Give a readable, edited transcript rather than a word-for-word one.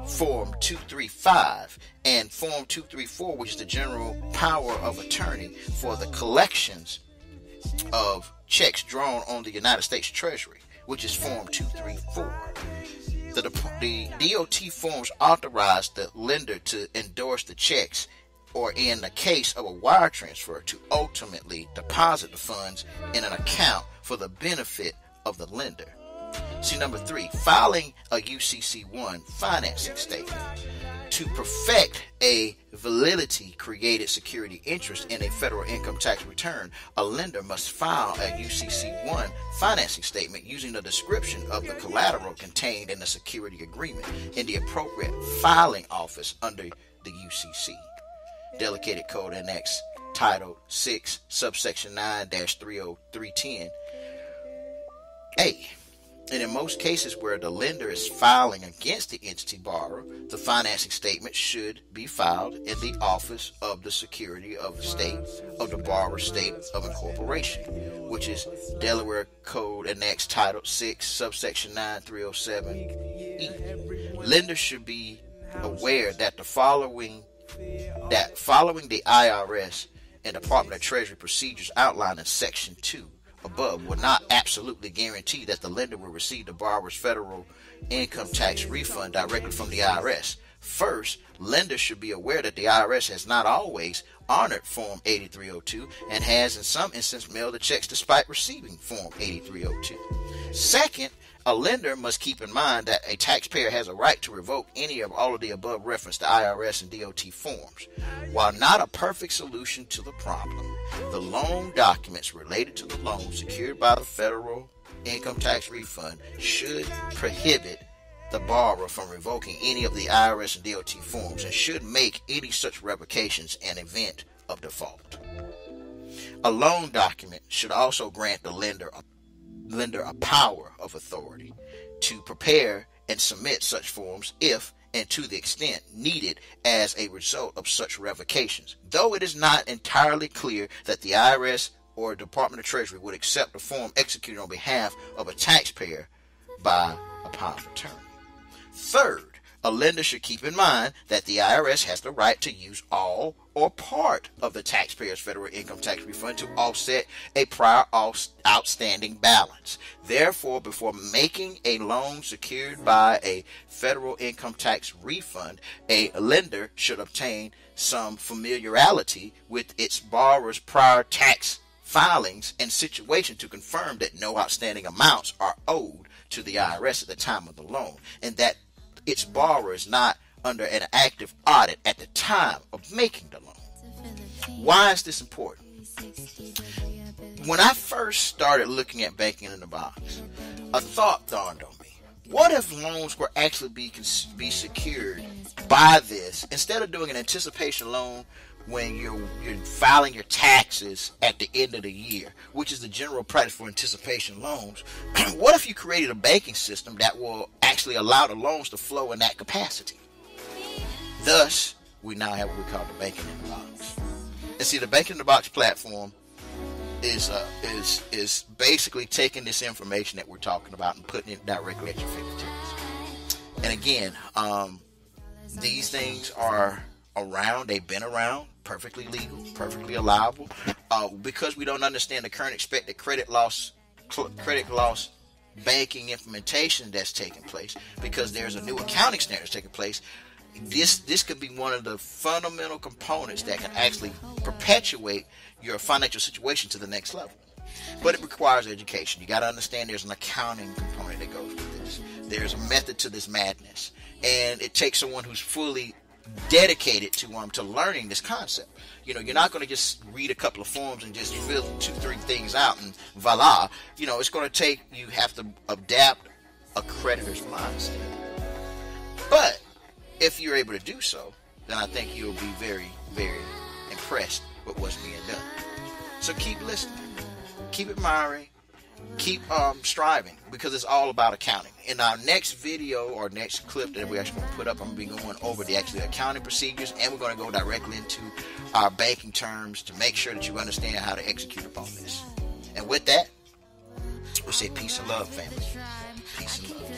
Form 235 and Form 234, which is the general power of attorney for the collections of checks drawn on the United States Treasury, which is Form 234. The DOT forms authorize the lender to endorse the checks, or in the case of a wire transfer, to ultimately deposit the funds in an account for the benefit of the lender. See, number 3, filing a UCC-1 financing statement. To perfect a validity created security interest in a federal income tax return, a lender must file a UCC-1 financing statement using the description of the collateral contained in the security agreement in the appropriate filing office under the UCC. Delegated Code Annex Title 6, subsection 9-30310A. And in most cases where the lender is filing against the entity borrower, the financing statement should be filed in the office of the security of the state of the borrower's state of incorporation, which is Delaware Code Annex Title 6, subsection 9307E. Lenders should be aware that following the IRS and Department of Treasury procedures outlined in Section 2 above will not absolutely guarantee that the lender will receive the borrower's federal income tax refund directly from the IRS. First, lenders should be aware that the IRS has not always honored Form 8302 and has in some instances mailed the checks despite receiving Form 8302. Second, a lender must keep in mind that a taxpayer has a right to revoke any of all of the above referenced to IRS and DOT forms. While not a perfect solution to the problem, the loan documents related to the loan secured by the federal income tax refund should prohibit the borrower from revoking any of the IRS and DOT forms and should make any such revocations an event of default. A loan document should also grant the lender a power of authority to prepare and submit such forms if and to the extent needed as a result of such revocations, though it is not entirely clear that the IRS or Department of Treasury would accept a form executed on behalf of a taxpayer by a power of attorney. Third, a lender should keep in mind that the IRS has the right to use all or part of the taxpayer's federal income tax refund to offset a prior outstanding balance. Therefore, before making a loan secured by a federal income tax refund, a lender should obtain some familiarity with its borrower's prior tax filings and situation to confirm that no outstanding amounts are owed to the IRS at the time of the loan, and that its borrower is not under an active audit at the time of making the loan. Why is this important? When I first started looking at banking in the box, a thought dawned on me. What if loans were actually be secured by this, instead of doing an anticipation loan when you're filing your taxes at the end of the year, which is the general practice for anticipation loans? What if you created a banking system that will actually allow the loans to flow in that capacity? Thus, we now have what we call the banking in the box. And see, the banking in the box platform is basically taking this information that we're talking about and putting it directly at your fingertips. And again, these things are around. They've been around, perfectly legal, perfectly allowable. Because we don't understand the current expected credit loss banking implementation that's taking place, because there's a new accounting standards taking place. This could be one of the fundamental components that can actually perpetuate your financial situation to the next level. But it requires education. You got to understand there's an accounting component that goes with this. There's a method to this madness, and it takes someone who's fully dedicated to learning this concept. You're not going to just read a couple of forms and just fill 2-3 things out and voila. It's going to take, you have to adapt a creditor's mindset. But if you're able to do so, then I think you'll be very, very impressed with what's being done. So keep listening, keep admiring, keep striving, because it's all about accounting. In our next video or next clip that we're actually going to put up, I'm going to be going over the actual accounting procedures, and we're going to go directly into our banking terms to make sure that you understand how to execute upon this. And with that, we'll say peace and love, family. Peace and love.